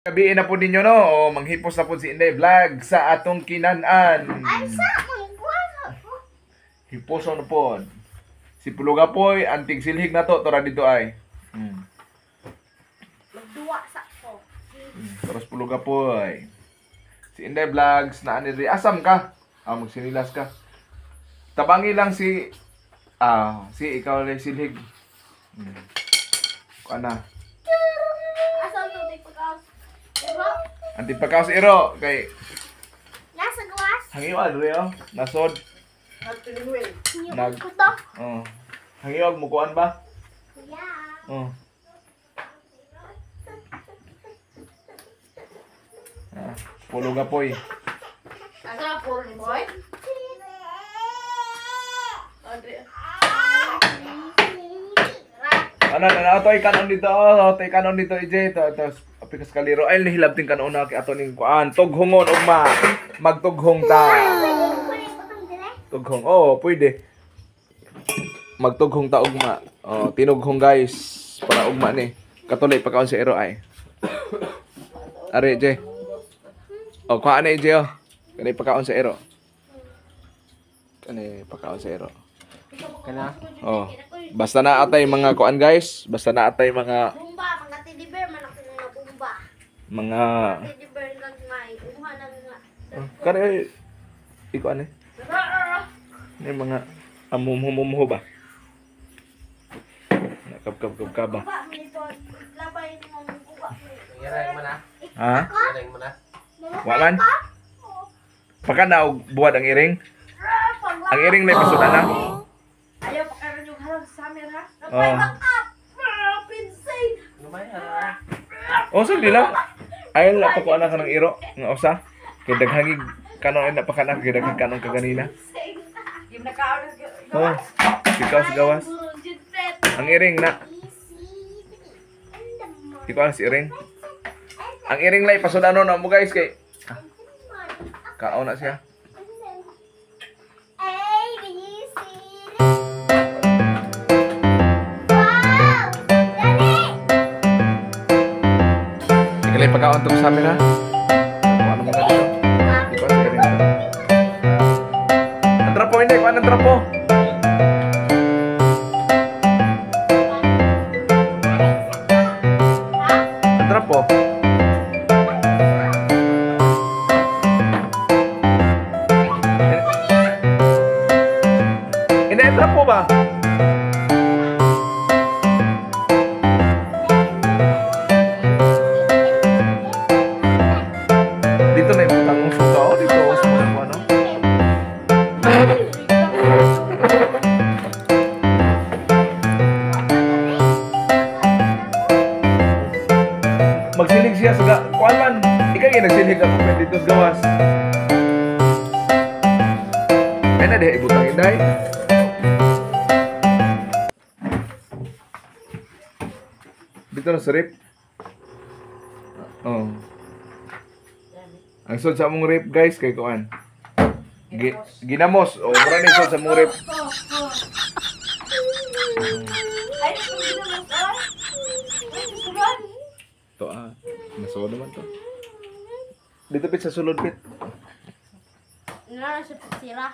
Gabiin na po ninyo no, o manghipos na po si Inday Vlog sa atong kinanan. Ay, sa mangguan ako. Hiposo na po. Si Puluga po'y anting silhig na to, tora dito ay. Magduwa sa ko. Terus Puluga po'y. Si Inday Vlogs na aniri. Asam ka? Magsinilas ka. Tabangi lang si ikaw rin silhig. Kuana. Asa to may pagkaos? Diba? Anting pagkaos iro kay Nasa gawas? hangiwag rio. Nasod. Niyog ko to. Hangiwag mo kuan ba? Yeah. Puluga po'y. Asa po ni boy? Ano to'y kanon dito, to'y kanon dito, EJ, ito, apikas kaliro, ay, nahilab ting kanon na, ato ning kuan, tughongon, ugma, magtughong ta. Tughong, pwede. Magtughong ta, ugma, tinughong guys, para ugma ni, katuloy pagkaon si Ero ay. Ari, EJ. Kuhaan na, EJ, kanay pagkaon si Ero. Kanay pagkaon si Ero. Kana? Basta na atay mga kuan guys, basta na atay mga Bumba, mga teddy bear man ako na bumba. mga Teddy bear lang may umuha na nga. kare ikuan ni mga amumumuho ba? Nakapkap ba? Bumba, minito, labay mo bumba. Yarang mo na. Ha? Yarang mo na. Waman? Paka na og buwad ang iring? Ang iring lay pasudan na? Ayaw pa karon yung harang sa camera. Pinsay! Lumaya. Sagdi lang. Ay la pa ko ana kanang iro nga usa. Kay daghangig kanon na pa kana kay daghang kanon kaganina. Yung nakaon Ikaw sa gawas. Ang iring na. Ikaw si iring. Ang iring lay pasudanon na mo guys kay kaon na siya. Ikalay pagkaon itong sa amin ha. Ano mga dito? Ikaw si iring na. Ang trapo hindi, kuhaan ang trapo. Ang trapo. Hindi, ang trapo ba? Dito na yung putang ng suka o dito sa mga ano. Magsilig siya sa kuwan man. Ikaw yung nagsilig ako pa dito sa gawas. Ay na deh, ibutang inday. Dito na sa rip. Ang sod sa mong rip guys kay kuan. Ginamos o mura ni sod sa mong rip. Ay, ginamos ay. Sugan. To nasod naman to. Dito pit sa sulod pit. Nara sa sira.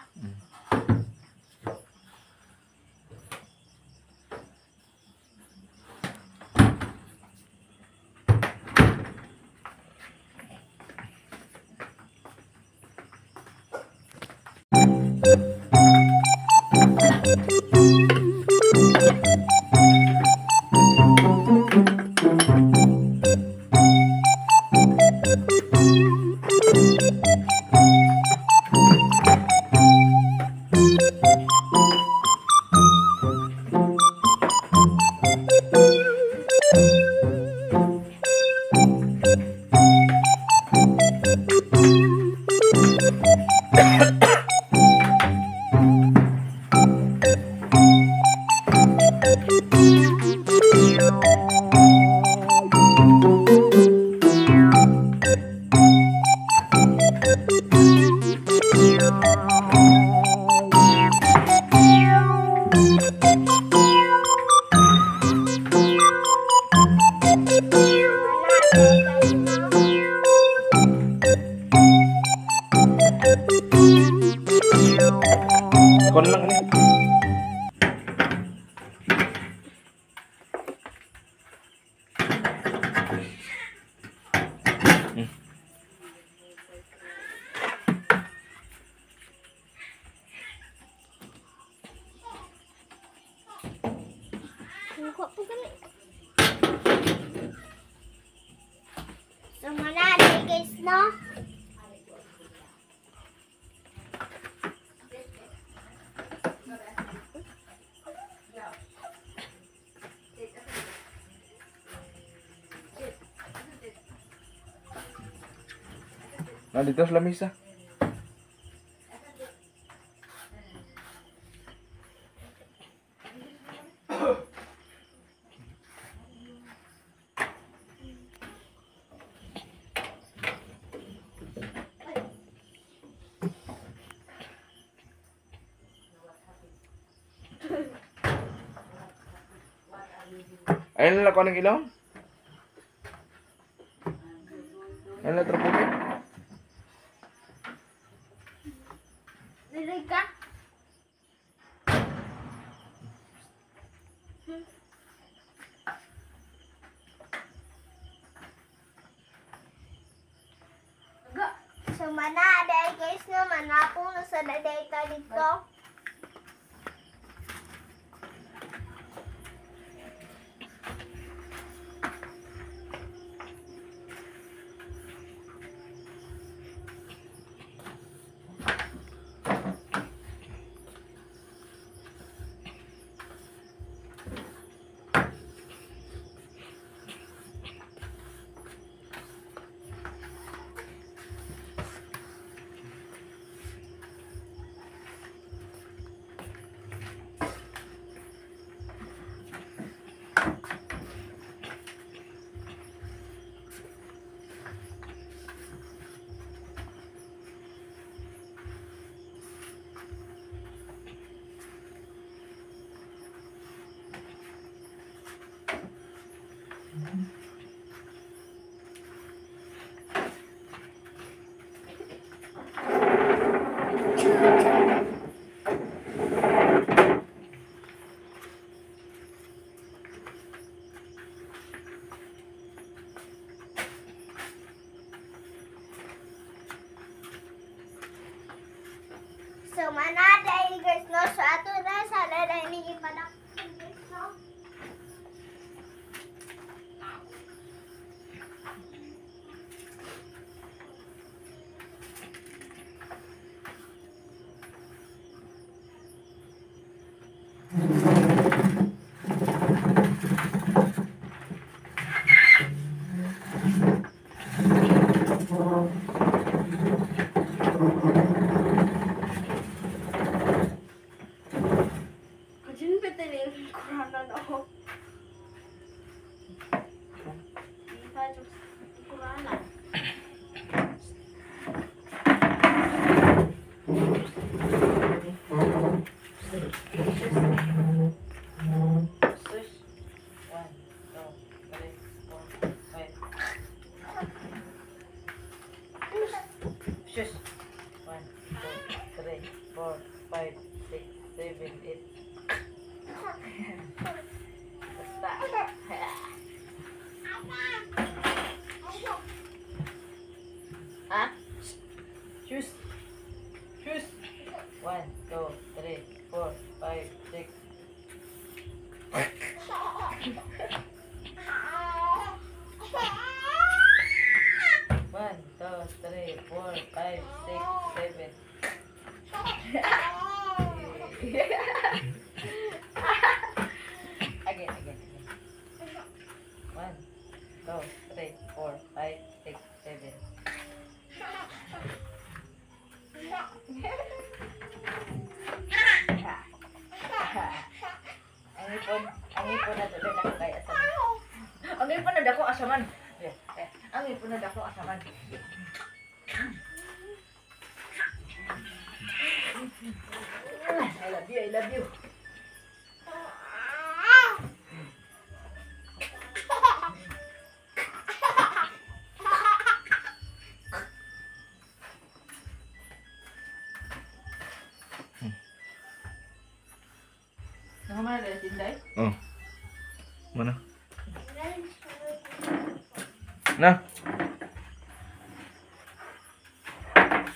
mananay guys, no? Dito sa lamisa. Ayun lang ako ng ilong. Ayun lang trapukin. Dilig ka? So, mananay guys, no? Manapong na sa daday ka dito. So, mananay guys, no? So, ato na sa daday ni ipanak. Guys, no? Kajin betul Quran ako. Quran. Sus. 1, 2, 3, 4, 5. Sus. 1, 2, 3, 4, 5, 6, 7, 8. Basta. Ha? Sus. Sus. 1, 2, 3, 4, 5, 6. One, two, three, 4, 5, 6, 7. Again. 1, 2, 3, 4, 5, 6, 7. Ang ipon na doon ako kay asaman. Ang ipon na dako asaman. Ang ipon na dako asaman. I love you, I love you. Nakamana na Tinday? Oh. Mana? Na.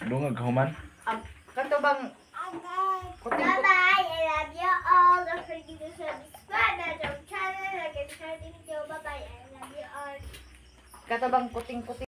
Dungag kahuman. Kanto bang Bye-bye. I love you all. Don't forget to subscribe to our channel. Like and share this video. Bye-bye. I love you all. kato bang kuting-kuting